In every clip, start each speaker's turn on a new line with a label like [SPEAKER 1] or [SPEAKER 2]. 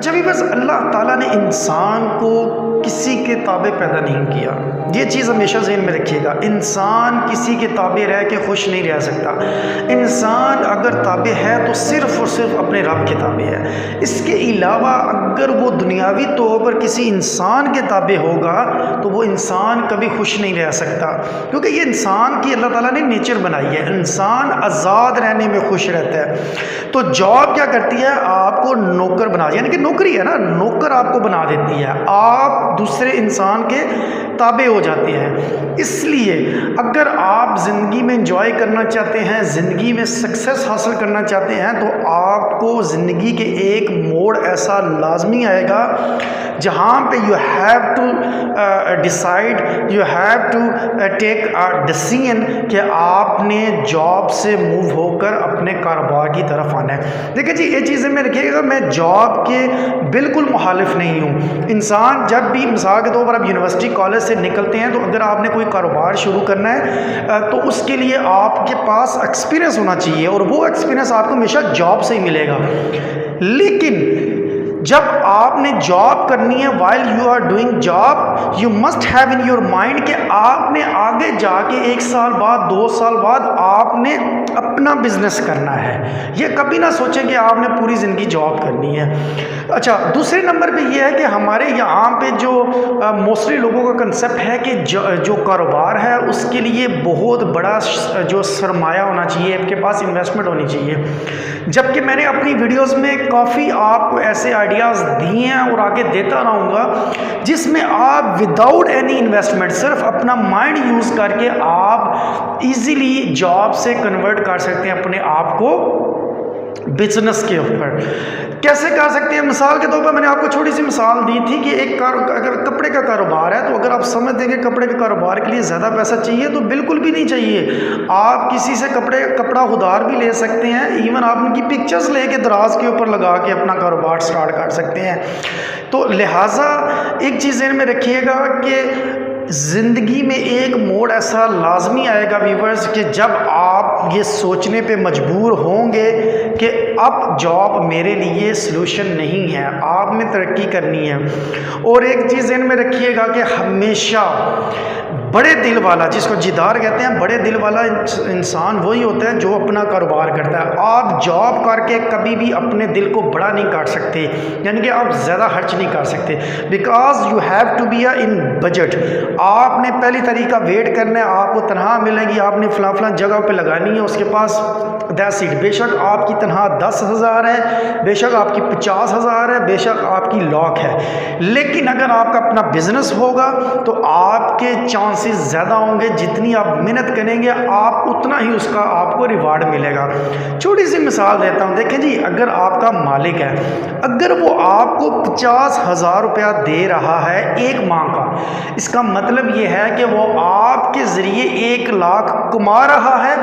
[SPEAKER 1] अच्छा भी बस अल्लाह ताला ने इंसान को किसी के ताबे पैदा नहीं किया, ये चीज़ हमेशा ज़हन में रखिएगा। इंसान किसी के ताबे रह के खुश नहीं रह सकता। इंसान अगर ताबे है तो सिर्फ़ और सिर्फ अपने रब के ताबे है। इसके अलावा अगर वो दुनियावी तौर पर किसी इंसान के ताबे होगा तो वो इंसान कभी खुश नहीं रह सकता, क्योंकि ये इंसान की अल्लाह ताला ने नेचर बनाई है। इंसान आज़ाद रहने में खुश रहता है। तो जॉब क्या करती है, आपको नौकर बना, यानी कि नौकरी है ना, नौकर आपको बना देती है, आप दूसरे इंसान के ताबे हो जाते हैं। इसलिए अगर आप ज़िंदगी में एंजॉय करना चाहते हैं, ज़िंदगी में सक्सेस हासिल करना चाहते हैं, तो आपको ज़िंदगी के एक मोड़ ऐसा लाजमी आएगा जहाँ पे you have to decide, you have to take a decision कि आपने जॉब से मूव होकर अपने कारोबार की तरफ आना है। देखिए जी, ये चीज़ें में रखिएगा, मैं जॉब के बिल्कुल मुखालिफ नहीं हूँ। इंसान जब भी, मिसाल के तौर पर आप यूनिवर्सिटी कॉलेज से निकलते हैं तो अगर आपने कोई कारोबार शुरू करना है तो उसके लिए आपके पास एक्सपीरियंस होना चाहिए, और वो एक्सपीरियंस आपको हमेशा जॉब से ही मिलेगा। लेकिन जब आपने जॉब करनी है, while you are doing job, you must have in your mind कि आपने आगे जाके 1 साल बाद, 2 साल बाद आपने अपना बिजनेस करना है। ये कभी ना सोचें कि आपने पूरी ज़िंदगी जॉब करनी है। अच्छा, दूसरे नंबर पे ये है कि हमारे यहाँ पे जो मोस्टली लोगों का कंसेप्ट है कि जो कारोबार है उसके लिए बहुत बड़ा जो सरमाया होना चाहिए, आपके पास इन्वेस्टमेंट होनी चाहिए। जबकि मैंने अपनी वीडियोस में काफ़ी आपको ऐसे आइडियाज़ दिए हैं और आगे देता रहूँगा जिसमें आप विदाउट एनी इन्वेस्टमेंट, सिर्फ अपना माइंड यूज़ करके आप इजीली जॉब से कन्वर्ट कर सकते हैं अपने आप को बिजनेस के ऊपर। कैसे कर सकते हैं? मिसाल के तौर पर मैंने आपको छोटी सी मिसाल दी थी कि अगर कपड़े का कारोबार है, तो अगर आप समझ देंगे कपड़े के कारोबार के लिए ज़्यादा पैसा चाहिए, तो बिल्कुल भी नहीं चाहिए। आप किसी से कपड़ा उधार भी ले सकते हैं, इवन आप उनकी पिक्चर्स लेके दराज के ऊपर लगा के अपना कारोबार स्टार्ट कर सकते हैं। तो लिहाजा एक चीज़ ज़हन में रखिएगा कि ज़िंदगी में एक मोड़ ऐसा लाजमी आएगा व्यूवर्स कि जब आप ये सोचने पे मजबूर होंगे कि अब जॉब मेरे लिए सलूशन नहीं है, आपने तरक्की करनी है। और एक चीज़ ज़हन में रखिएगा कि हमेशा बड़े दिल वाला, जिसको जिदार कहते हैं, बड़े दिल वाला इंसान वही होता है जो अपना कारोबार करता है। आप जॉब करके कभी भी अपने दिल को बड़ा नहीं कर सकते, यानी कि आप ज़्यादा खर्च नहीं कर सकते, because you have to be in budget. आपने पहली तरीका वेट करना है, आपको तनख्वाह मिलेगी, आपने फलां जगह पे लगानी है, उसके पास 10 सीट, बेशक आपकी तनख्वाह 10,000 है, बेशक आपकी 50,000 है, बेशक आपकी लाख है, लेकिन अगर आपका अपना बिजनेस होगा तो आपके चांसेस ज़्यादा होंगे। जितनी आप मेहनत करेंगे आप उतना ही उसका आपको रिवार्ड मिलेगा। छोटी सी मिसाल देता हूँ, देखें जी, अगर आपका मालिक है, अगर वो आपको 50,000 रुपया दे रहा है एक माह का, इसका मतलब ये है कि वो आपके ज़रिए 1 लाख कमा रहा है,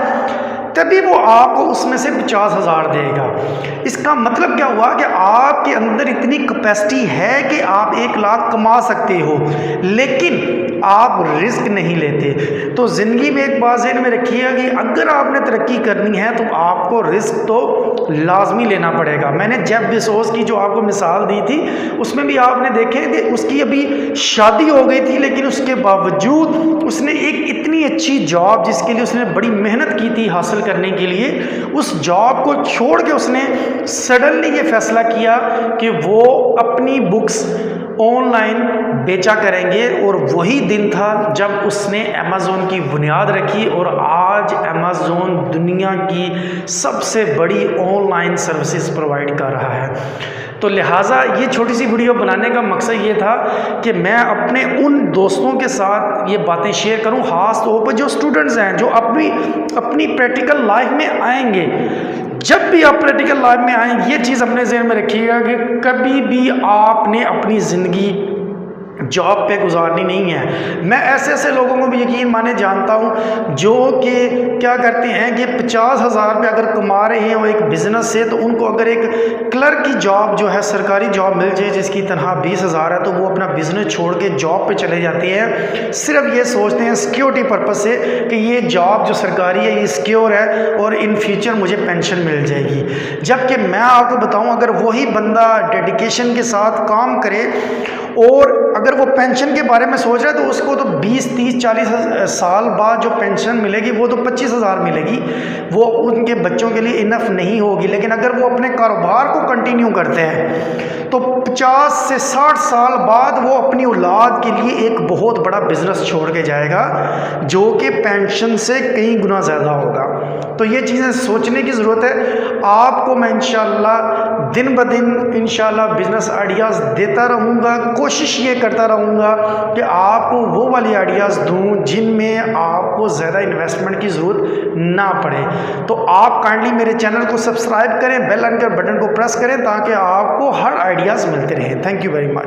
[SPEAKER 1] तभी वो आपको उसमें से 50,000 देगा। इसका मतलब क्या हुआ कि आपके अंदर इतनी कैपेसिटी है कि आप 1 लाख कमा सकते हो, लेकिन आप रिस्क नहीं लेते। तो ज़िंदगी में एक बात ज़हन में रखिएगा कि अगर आपने तरक्की करनी है तो आपको रिस्क तो लाजमी लेना पड़ेगा। मैंने जेफ बेजोस की जो आपको मिसाल दी थी उसमें भी आपने देखे कि उसकी अभी शादी हो गई थी, लेकिन उसके बावजूद उसने एक इतनी अच्छी जॉब, जिसके लिए उसने बड़ी मेहनत की थी हासिल करने के लिए, उस जॉब को छोड़ के उसने सडनली ये फैसला किया कि वो अपनी बुक्स ऑनलाइन बेचा करेंगे। और वही दिन था जब उसने अमेज़ोन की बुनियाद रखी, और आज अमेज़ोन दुनिया की सबसे बड़ी ऑनलाइन सर्विसेज प्रोवाइड कर रहा है। तो लिहाजा ये छोटी सी वीडियो बनाने का मकसद ये था कि मैं अपने उन दोस्तों के साथ ये बातें शेयर करूं, ख़ास तौर पर जो स्टूडेंट्स हैं, जो अपनी प्रैक्टिकल लाइफ में आएंगे। जब भी आप प्रैक्टिकल लाइफ में आएँ, ये चीज़ अपने ज़हन में रखिएगा कि कभी भी आपने अपनी ज़िंदगी जॉब पे गुजारनी नहीं है। मैं ऐसे ऐसे लोगों को भी यकीन माने जानता हूँ जो कि क्या करते हैं कि 50,000 रुपये अगर कमा रहे हैं वो एक बिज़नेस से, तो उनको अगर एक क्लर्क की जॉब जो है सरकारी जॉब मिल जाए जिसकी तनख्वाह 20,000 है, तो वो अपना बिज़नेस छोड़ के जॉब पे चले जाते हैं। सिर्फ ये सोचते हैं सिक्योरिटी पर्पज़ से कि ये जॉब जो सरकारी है ये सिक्योर है और इन फ्यूचर मुझे पेंशन मिल जाएगी। जबकि मैं आपको बताऊँ, अगर वही बंदा डेडिकेशन के साथ काम करे और अगर वो पेंशन के बारे में सोच रहा है, तो उसको तो 20, 30, 40 साल बाद जो पेंशन मिलेगी वो तो 25,000 मिलेगी, वो उनके बच्चों के लिए इनफ नहीं होगी। लेकिन अगर वो अपने कारोबार को कंटिन्यू करते हैं तो 50 से 60 साल बाद वो अपनी औलाद के लिए एक बहुत बड़ा बिजनेस छोड़ के जाएगा जो कि पेंशन से कई गुना ज़्यादा होगा। तो ये चीज़ें सोचने की ज़रूरत है। आपको मैं इंशाल्लाह दिन ब दिन इंशाल्लाह बिज़नेस आइडियाज़ देता रहूँगा। कोशिश ये करता रहूँगा कि आपको वो वाली आइडियाज़ दूँ जिनमें आपको ज़्यादा इन्वेस्टमेंट की ज़रूरत ना पड़े। तो आप काइंडली मेरे चैनल को सब्सक्राइब करें, बेल आइकन बटन को प्रेस करें ताकि आपको हर आइडियाज़ मिलते रहें। Thank you very much.